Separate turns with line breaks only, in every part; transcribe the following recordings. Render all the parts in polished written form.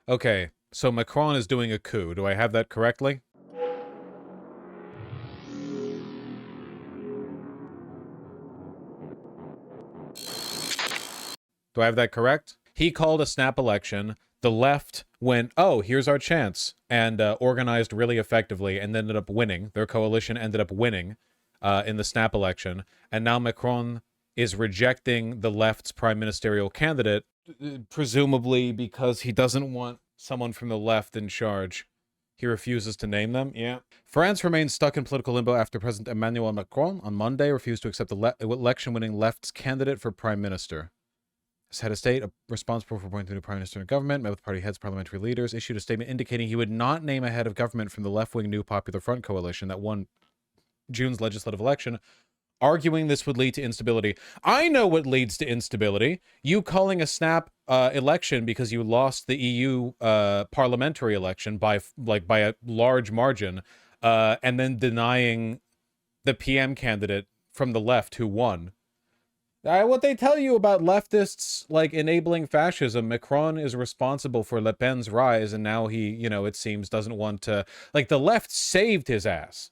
Okay, so Macron is doing a coup. Do I have that correctly? Do I have that correct? He called a snap election. The left went, oh, here's our chance, and organized really effectively and ended up winning. Their coalition ended up winning in the snap election. And now Macron is rejecting the left's prime ministerial candidate, presumably because he doesn't want someone from the left in charge. He refuses to name them. Yeah. France remains stuck in political limbo after President Emmanuel Macron on Monday refused to accept the election-winning left's candidate for prime minister. His head of state, responsible for appointing the new prime minister and government, met with party heads, parliamentary leaders, issued a statement indicating he would not name a head of government from the left-wing New Popular Front coalition that won June's legislative election, arguing this would lead to instability. I know what leads to instability. You calling a snap election because you lost the EU parliamentary election by a large margin, and then denying the PM candidate from the left who won. What they tell you about leftists, like, enabling fascism, Macron is responsible for Le Pen's rise, and now he, it seems, doesn't want to... Like, the left saved his ass.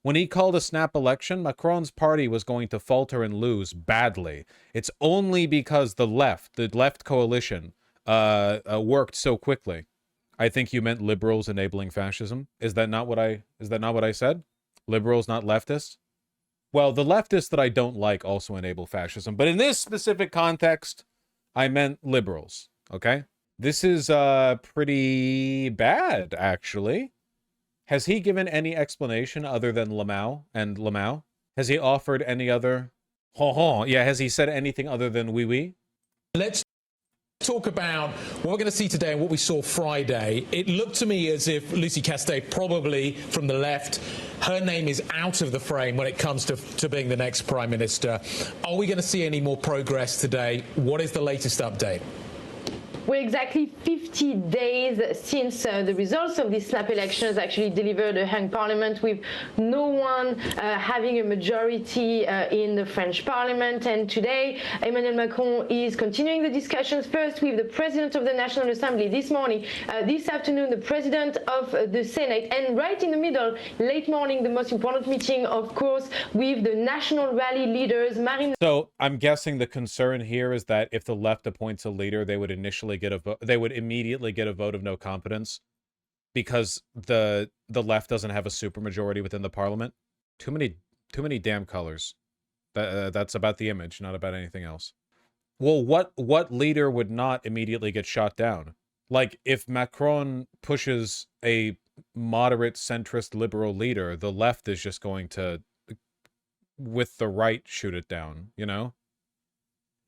When he called a snap election, Macron's party was going to falter and lose badly. It's only because the left coalition, worked so quickly. I think you meant liberals enabling fascism. Is that not what I said? Liberals, not leftists? Well, the leftists that I don't like also enable fascism, but in this specific context, I meant liberals, okay? This is pretty bad, actually. Has he given any explanation other than Limau? Has he offered any other... Yeah, has he said anything other than oui?
Let's talk about what we're going to see today and what we saw Friday. It looked to me as if Lucy Castay, probably from the left, her name is out of the frame when it comes to being the next Prime Minister. Are we going to see any more progress today? What is the latest update?
We're exactly 50 days since the results of these snap elections actually delivered a hung parliament with no one having a majority in the French parliament. And today, Emmanuel Macron is continuing the discussions first with the president of the National Assembly this morning, this afternoon, the president of the Senate, and right in the middle, late morning, the most important meeting, of course, with the National Rally leaders, Marine.
So I'm guessing the concern here is that if the left appoints a leader, they would immediately get a vote of no confidence because the left doesn't have a supermajority within the parliament. Too many damn colors. That's about the image, not about anything else. Well, what leader would not immediately get shot down? Like, if Macron pushes a moderate centrist liberal leader, the left is just going to, with the right, shoot it down,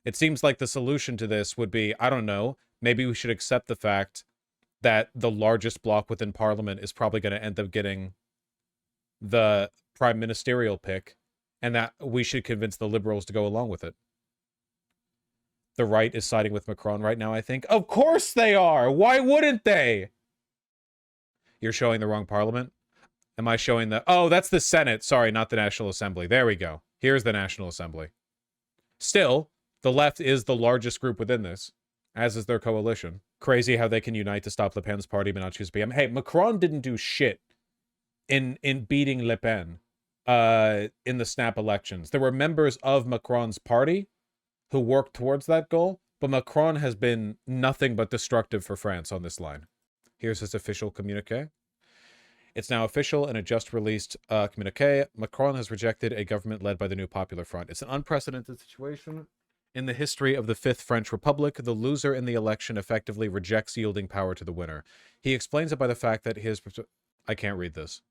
It seems like the solution to this would be, I don't know, maybe we should accept the fact that the largest bloc within Parliament is probably going to end up getting the prime ministerial pick, and that we should convince the liberals to go along with it. The right is siding with Macron right now, I think. Of course they are! Why wouldn't they? You're showing the wrong Parliament? Am I showing the... Oh, that's the Senate. Sorry, not the National Assembly. There we go. Here's the National Assembly. Still... The left is the largest group within this, as is their coalition. Crazy how they can unite to stop Le Pen's party but not choose PM. Hey, Macron didn't do shit in beating Le Pen in the snap elections. There were members of Macron's party who worked towards that goal, but Macron has been nothing but destructive for France on this line. Here's his official communique. It's now official in a just released communique. Macron has rejected a government led by the New Popular Front. It's an unprecedented situation. In the history of the Fifth French Republic, the loser in the election effectively rejects yielding power to the winner. He explains it by the fact that I can't read this.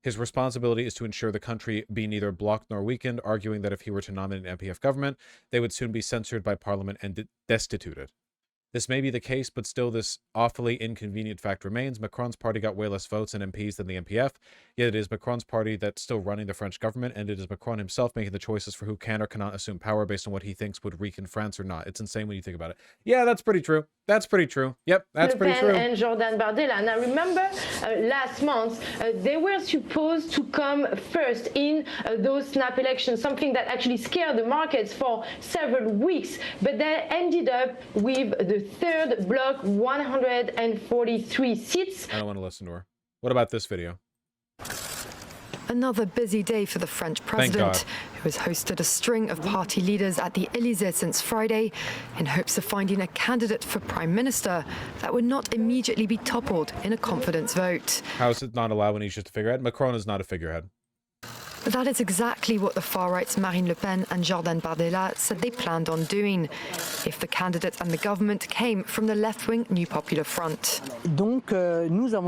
His responsibility is to ensure the country be neither blocked nor weakened, arguing that if he were to nominate an MPF government, they would soon be censored by Parliament and destituted. This may be the case, but still this awfully inconvenient fact remains. Macron's party got way less votes and MPs than the MPF, Yet it is Macron's party that's still running the French government, and it is Macron himself making the choices for who can or cannot assume power based on what he thinks would weaken France or not. It's insane when you think about it. Yeah, that's pretty true. That's pretty true. Yep, that's
Le
pretty
Pen
true.
and Jordan Bardella. Now remember, last month they were supposed to come first in those snap elections, something that actually scared the markets for several weeks, but they ended up with the third bloc, 143 seats.
I don't want to listen to her. What about this video?
Another busy day for the French president, who has hosted a string of party leaders at the Élysée since Friday in hopes of finding a candidate for prime minister that would not immediately be toppled in a confidence vote.
How is it not allowed when he's just a figurehead? Macron is not a figurehead.
But that is exactly what the far-right's Marine Le Pen and Jordan Bardella said they planned on doing if the candidate and the government came from the left-wing New Popular Front.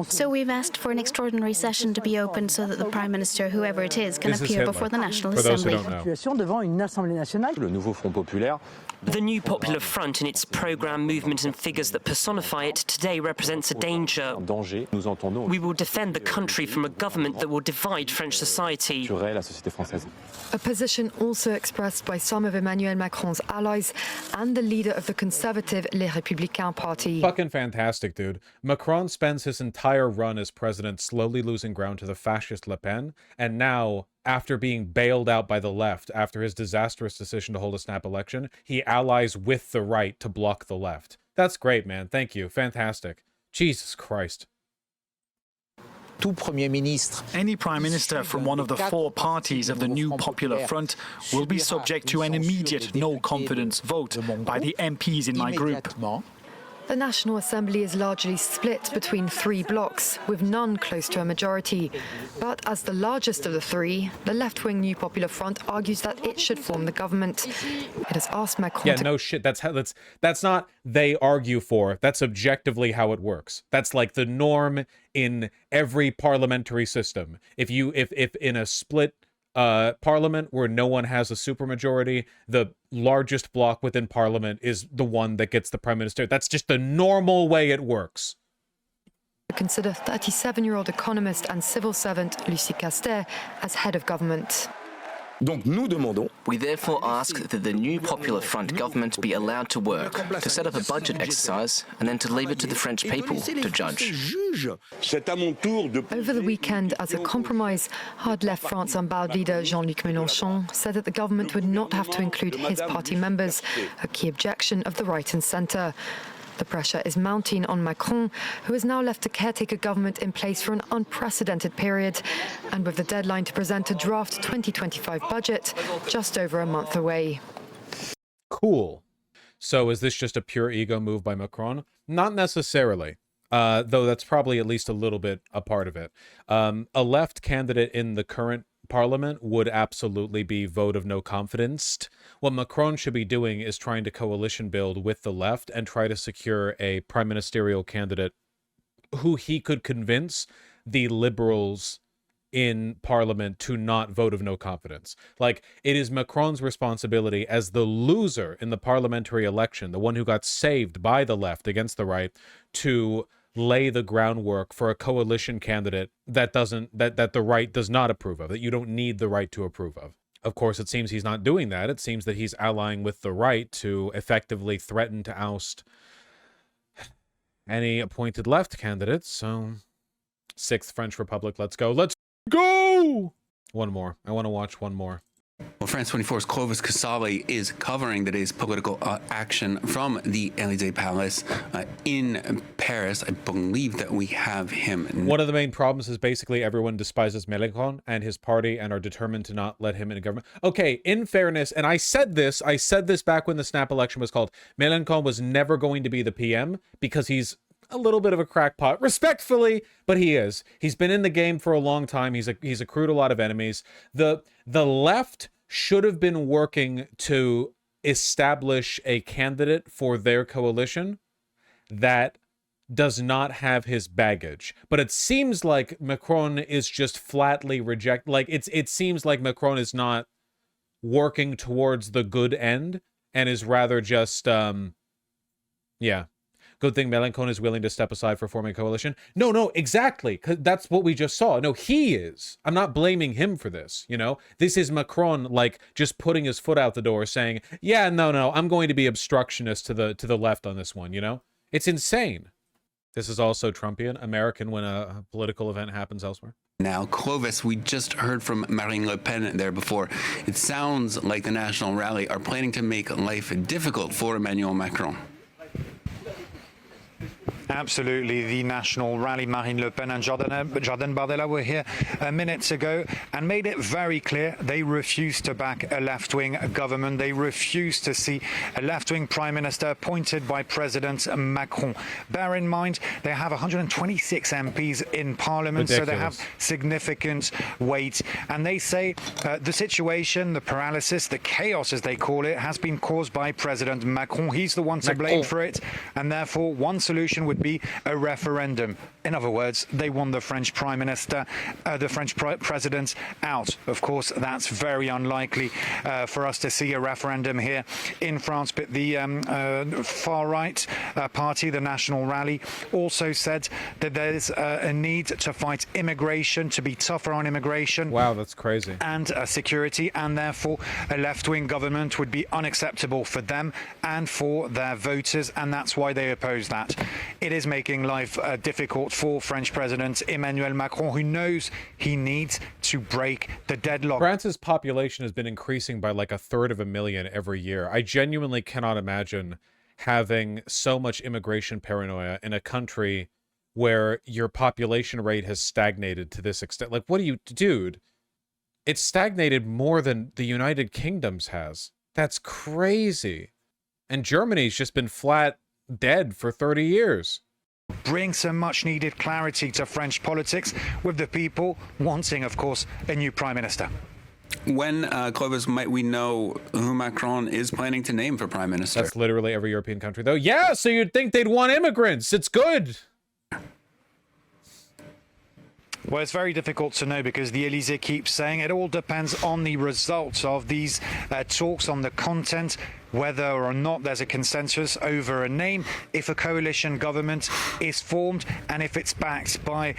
So we've asked for an extraordinary session to be opened so that the Prime Minister, whoever it is, can appear before the National Assembly.
The New Popular Front, in its programme, movement and figures that personify it, today represents a danger. We will defend the country from a government that will divide French society.
A position also expressed by some of Emmanuel Macron's allies and the leader of the conservative Les Républicains party.
Fucking fantastic, dude. Macron spends his entire run as president slowly losing ground to the fascist Le Pen, and now, after being bailed out by the left after his disastrous decision to hold a snap election, he allies with the right to block the left. That's great, man. Thank you. Fantastic. Jesus Christ.
Any prime minister from one of the four parties of the New Popular Front will be subject to an immediate no-confidence vote by the MPs in my group.
The National Assembly is largely split between three blocs, with none close to a majority. But as the largest of the three, the left-wing New Popular Front argues that it should form the government. It has asked Macron
no shit. That's not they argue for. That's objectively how it works. That's like the norm in every parliamentary system. If in a split parliament where no one has a supermajority, the largest bloc within parliament is the one that gets the prime minister. That's just the normal way it works.
Consider 37-year-old economist and civil servant Lucie Castet as head of government.
We therefore ask that the New Popular Front government be allowed to work, to set up a budget exercise, and then to leave it to the French people to judge.
Over the weekend, as a compromise, hard-left France en Barre leader Jean-Luc Mélenchon said that the government would not have to include his party members, a key objection of the right and centre. The pressure is mounting on Macron, who has now left a caretaker government in place for an unprecedented period, and with the deadline to present a draft 2025 budget just over a month away.
Cool. So is this just a pure ego move by Macron? Not necessarily, though that's probably at least a little bit a part of it. A left candidate in the current parliament would absolutely be vote of no confidence. What Macron should be doing is trying to coalition build with the left and try to secure a prime ministerial candidate who he could convince the liberals in parliament to not vote of no confidence. Like, it is Macron's responsibility as the loser in the parliamentary election, the one who got saved by the left against the right, to lay the groundwork for a coalition candidate that the right does not approve of, that you don't need the right to approve of. Of course, it seems he's not doing that. It seems that he's allying with the right to effectively threaten to oust any appointed left candidates. So, Sixth French Republic, let's go. Let's go! One more. I want to watch one more.
Well, France 24's Clovis Casale is covering today's political action from the Élysée Palace in Paris. I believe that we have him.
One of the main problems is basically everyone despises Mélenchon and his party and are determined to not let him in a government. Okay, in fairness, and I said this back when the snap election was called, Mélenchon was never going to be the PM because he's a little bit of a crackpot, respectfully, but he is. He's been in the game for a long time. He's accrued a lot of enemies. The left should have been working to establish a candidate for their coalition that does not have his baggage. But it seems like Macron is just flatly it seems like Macron is not working towards the good end and is rather just Good thing Mélenchon is willing to step aside for forming a coalition. No, exactly. 'Cause that's what we just saw. No, he is. I'm not blaming him for this, you know? This is Macron, like, just putting his foot out the door saying, yeah, no, I'm going to be obstructionist to the left on this one, you know? It's insane. This is also Trumpian, American when a political event happens elsewhere.
Now, Clovis, we just heard from Marine Le Pen there before. It sounds like the National Rally are planning to make life difficult for Emmanuel Macron.
Absolutely. The National Rally, Marine Le Pen and Jordan Bardella were here minutes ago and made it very clear they refuse to back a left-wing government. They refuse to see a left-wing prime minister appointed by President Macron. Bear in mind, they have 126 MPs in Parliament,
Ridiculous.
so they have significant weight. And they say the situation, the paralysis, the chaos, as they call it, has been caused by President Macron. He's the one to blame for it. And therefore, one solution would be a referendum. In other words, they want the French Prime Minister, the French President out. Of course, that's very unlikely for us to see a referendum here in France. But the far-right party, the National Rally, also said that there's a need to fight immigration, to be tougher on immigration.
Wow, that's crazy.
And security, and therefore a left-wing government would be unacceptable for them and for their voters, and that's why they oppose that. It is making life difficult for French President Emmanuel Macron, who knows he needs to break the deadlock.
France's population has been increasing by like 1/3 every year. I genuinely cannot imagine having so much immigration paranoia in a country where your population rate has stagnated to this extent. Like, what do you, dude? It's stagnated more than the United Kingdom's has. That's crazy. And Germany's just been flat dead for 30 years.
Bring some much needed clarity to French politics, with the people wanting, of course, a new prime minister.
When, Clovis, might we know who Macron is planning to name for prime minister?
That's literally every European country, though. Yeah, so you'd think they'd want immigrants. It's good.
Well, it's very difficult to know because the Elysée keeps saying it all depends on the results of these talks, on the content, whether or not there's a consensus over a name, if a coalition government is formed, and if it's backed by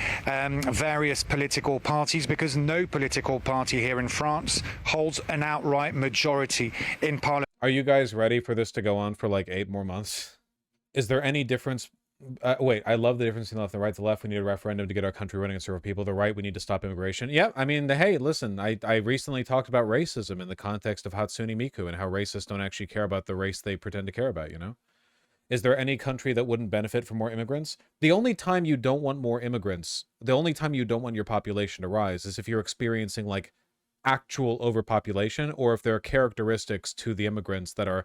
various political parties, because no political party here in France holds an outright majority in Parliament.
Are you guys ready for this to go on for like 8 more months? Is there any difference? Wait, I love the difference between the left and the right. The left, we need a referendum to get our country running and serve people. The right, we need to stop immigration. Yeah, I mean, hey, listen, I recently talked about racism in the context of Hatsune Miku and how racists don't actually care about the race they pretend to care about, you know? Is there any country that wouldn't benefit from more immigrants? The only time you don't want more immigrants, the only time you don't want your population to rise is if you're experiencing, like, actual overpopulation, or if there are characteristics to the immigrants that are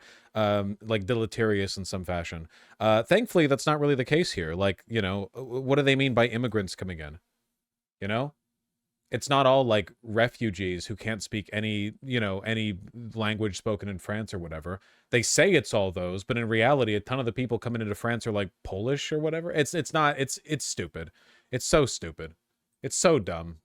like deleterious in some fashion. Thankfully, that's not really the case here. Like, you know, what do they mean by immigrants coming in? You know, it's not all like refugees who can't speak any, you know, any language spoken in France or whatever. They say it's all those, but in reality, a ton of the people coming into France are like Polish or whatever. It's not, it's stupid. It's so stupid. It's so dumb.